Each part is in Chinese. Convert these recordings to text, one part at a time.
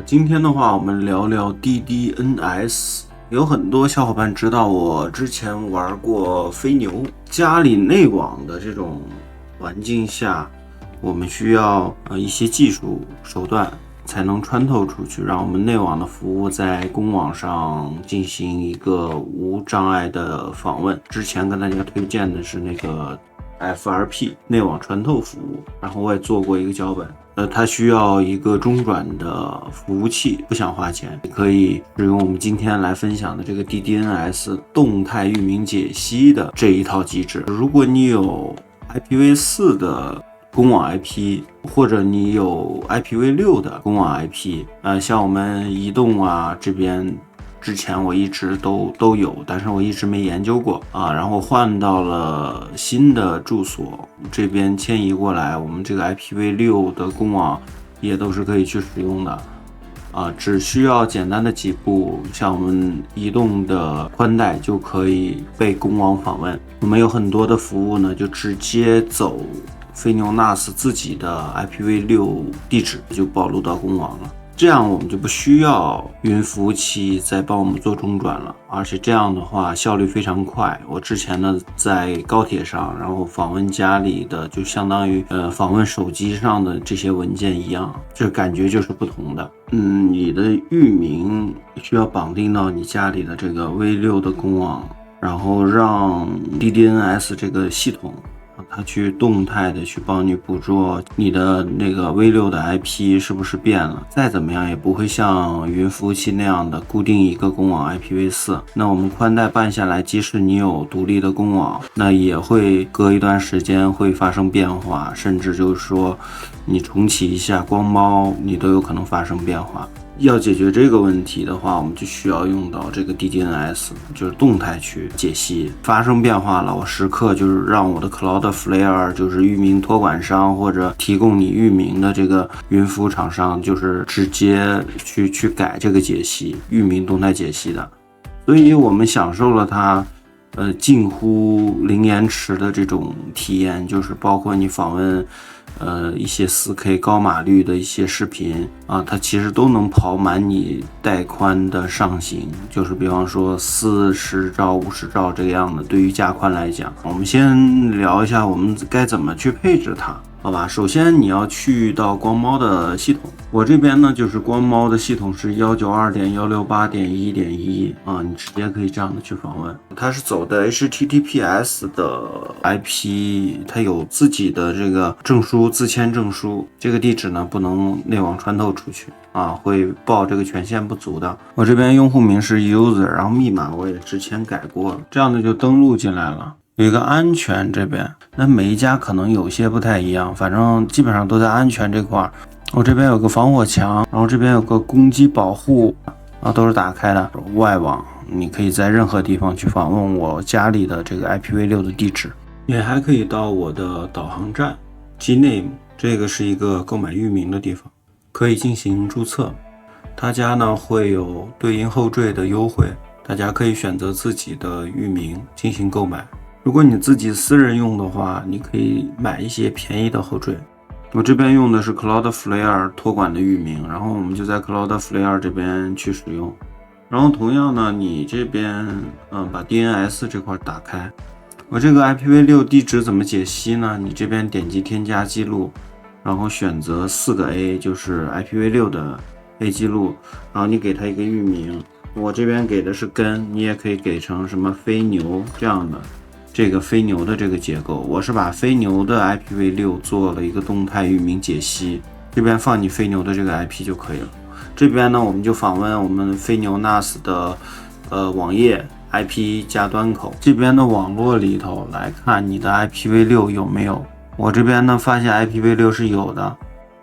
今天的话，我们聊聊 DDNS。有很多小伙伴知道我之前玩过飞牛，家里内网的这种环境下，我们需要一些技术手段才能穿透出去，让我们内网的服务在公网上进行一个无障碍的访问。之前跟大家推荐的是那个 FRP 内网穿透服务，然后我也做过一个脚本。它需要一个中转的服务器，不想花钱，可以使用我们今天来分享的这个 DDNS 动态域名解析的这一套机制。如果你有 IPv4 的公网 IP， 或者你有 IPv6 的公网 IP， 像我们移动啊这边之前我一直都有，但是我一直没研究过然后换到了新的住所，这边迁移过来，我们这个 IPv6 的公网也都是可以去使用的只需要简单的几步，像我们移动的宽带就可以被公网访问。我们有很多的服务呢，就直接走飞牛 NAS 自己的 IPv6 地址就暴露到公网了。这样我们就不需要云服务器再帮我们做中转了，而且这样的话效率非常快。我之前呢在高铁上，然后访问家里的，就相当于访问手机上的这些文件一样，这感觉就是不同的。你的域名需要绑定到你家里的这个 V6 的公网，然后让 DDNS 这个系统它去动态的去帮你捕捉你的那个 V6 的 IP 是不是变了，再怎么样也不会像云服务器那样的固定一个公网 IPv4。那我们宽带办下来，即使你有独立的公网，那也会隔一段时间会发生变化，甚至就是说你重启一下光猫，你都有可能发生变化。要解决这个问题的话，我们就需要用到这个 DDNS， 就是动态去解析。发生变化了，我时刻就是让我的 Cloudflare， 就是域名托管商或者提供你域名的这个云服务厂商，就是直接去改这个解析，域名动态解析的。所以我们享受了它近乎零延迟的这种体验，就是包括你访问一些 4K 高码率的一些视频它其实都能跑满你带宽的上行，就是比方说40兆50兆这个样的。对于加宽来讲，我们先聊一下我们该怎么去配置它，好吧？首先你要去到光猫的系统，我这边呢就是光猫的系统是 192.168.1.1 你直接可以这样的去访问。它是走的 HTTPS 的 IP， 它有自己的这个证书，自签证书，这个地址呢不能内网穿透出去会报这个权限不足的。我这边用户名是 user， 然后密码我也之前改过了，这样的就登录进来了。有一个安全这边，那每一家可能有些不太一样，反正基本上都在安全这块。我这边有个防火墙，然后这边有个攻击保护都是打开的。外网你可以在任何地方去访问我家里的这个 IPv6 的地址，也还可以到我的导航站 Gname， 这个是一个购买域名的地方，可以进行注册。他家呢会有对应后缀的优惠，大家可以选择自己的域名进行购买。如果你自己私人用的话，你可以买一些便宜的后缀。我这边用的是 Cloudflare 托管的域名，然后我们就在 Cloudflare 这边去使用。然后同样呢，你这边把 DNS 这块打开。我这个 IPv6 地址怎么解析呢？你这边点击添加记录，然后选择4个 A， 就是 IPv6 的 A 记录，然后你给它一个域名。我这边给的是根，你也可以给成什么飞牛这样的。这个飞牛的这个结构，我是把飞牛的 IPv6 做了一个动态域名解析，这边放你飞牛的这个 IP 就可以了。这边呢，我们就访问我们飞牛 NAS 的网页 IP 加端口，这边的网络里头来看你的 IPv6 有没有。我这边呢发现 IPv6 是有的，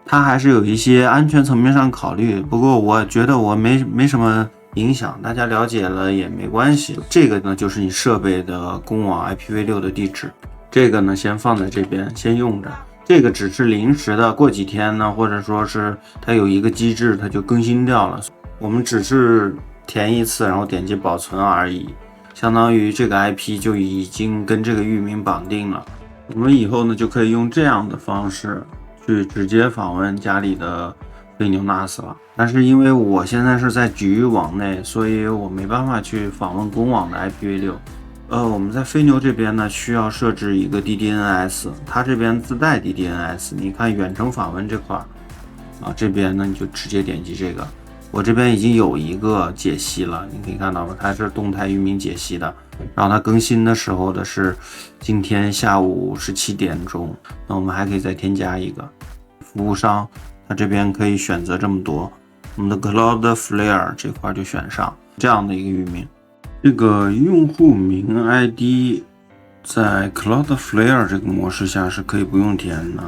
它还是有一些安全层面上考虑，不过我觉得我没什么影响，大家了解了也没关系。这个呢就是你设备的公网 IPv6 的地址，这个呢先放在这边先用着，这个只是临时的，过几天呢或者说是它有一个机制它就更新掉了，我们只是填一次然后点击保存而已，相当于这个 IP 就已经跟这个域名绑定了。我们以后呢就可以用这样的方式去直接访问家里的飞牛 NAS 了。但是因为我现在是在局域网内，所以我没办法去访问公网的 IPv6。我们在飞牛这边呢，需要设置一个 DDNS， 它这边自带 DDNS。你看远程访问这块啊，这边呢你就直接点击这个。我这边已经有一个解析了，你可以看到吧，它是动态域名解析的。然后它更新的时候的是今天下午17点钟。那我们还可以再添加一个服务商，它这边可以选择这么多，我们的 Cloudflare 这块就选上这样的一个域名。这个用户名 ID 在 Cloudflare 这个模式下是可以不用填的。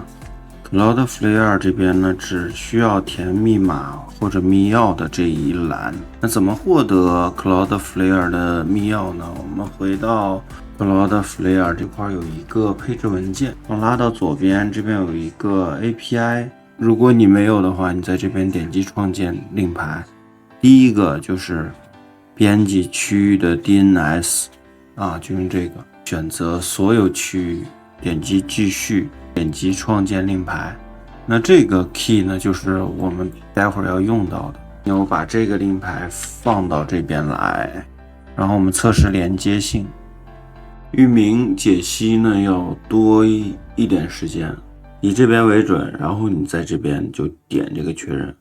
Cloudflare 这边呢，只需要填密码或者密钥的这一栏。那怎么获得 Cloudflare 的密钥呢？我们回到 Cloudflare 这块有一个配置文件，我拉到左边，这边有一个 API。如果你没有的话，你在这边点击创建令牌，第一个就是编辑区域的 DNS 啊，就用这个选择所有区域，点击继续，点击创建令牌。那这个 key 呢，就是我们待会儿要用到的。那我把这个令牌放到这边来，然后我们测试连接性。域名解析呢要多一点时间，以这边为准，然后你在这边就点这个确认。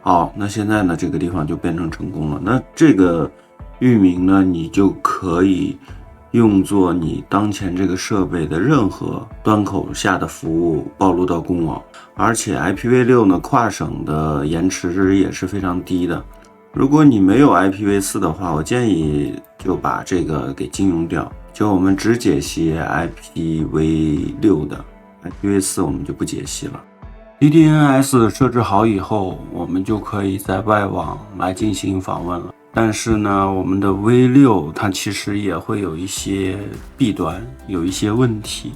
好，那现在呢这个地方就变成成功了。那这个域名呢，你就可以用作你当前这个设备的任何端口下的服务暴露到公网。而且 IPv6 呢跨省的延迟值也是非常低的。如果你没有 IPv4 的话，我建议就把这个给禁用掉，就我们只解析 IPv6 的， IPv4 我们就不解析了。DDNS 设置好以后，我们就可以在外网来进行访问了。但是呢，我们的 V6 它其实也会有一些弊端，有一些问题，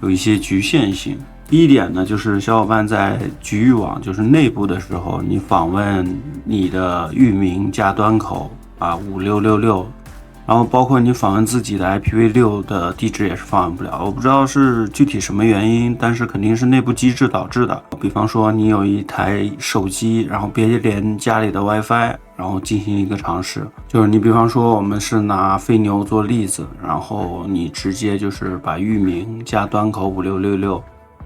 有一些局限性。第一点呢，就是小伙伴在局域网，就是内部的时候，你访问你的域名加端口啊5666，然后包括你访问自己的 IPv6 的地址也是访问不了。我不知道是具体什么原因，但是肯定是内部机制导致的。比方说你有一台手机，然后别连家里的 WiFi， 然后进行一个尝试。就是你比方说我们是拿飞牛做例子，然后你直接就是把域名加端口5666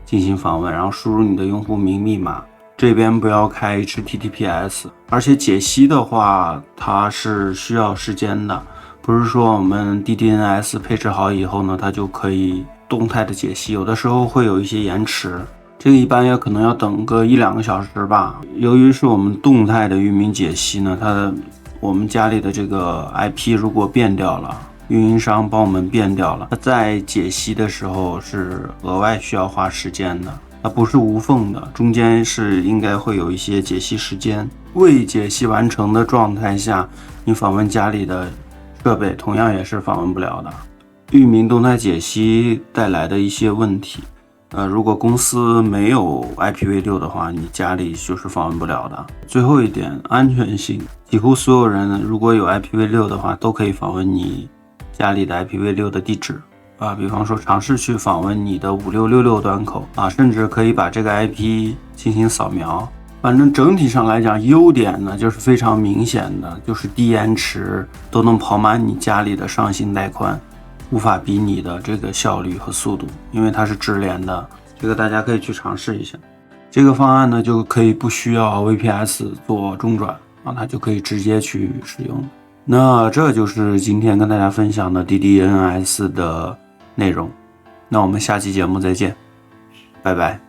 进行访问，然后输入你的用户名密码，这边不要开 HTTPS。 而且解析的话它是需要时间的，不是说我们 DDNS 配置好以后呢，它就可以动态的解析，有的时候会有一些延迟，这个一般也可能要等个1-2个小时吧。由于是我们动态的域名解析呢，我们家里的这个 IP 如果变掉了，运营商帮我们变掉了，它在解析的时候是额外需要花时间的，它不是无缝的，中间是应该会有一些解析时间。未解析完成的状态下，你访问家里的设备同样也是访问不了的。域名动态解析带来的一些问题，如果公司没有 IPv6 的话，你家里就是访问不了的。最后一点，安全性，几乎所有人如果有 IPv6 的话，都可以访问你家里的 IPv6 的地址啊，比方说尝试去访问你的5666端口啊，甚至可以把这个 IP 进行扫描。反正整体上来讲，优点呢就是非常明显的，就是低延迟，都能跑满你家里的上行带宽，无法比拟的这个效率和速度，因为它是直连的，这个大家可以去尝试一下。这个方案呢就可以不需要 VPS 做中转啊，它就可以直接去使用。那这就是今天跟大家分享的 DDNS 的内容，那我们下期节目再见，拜拜。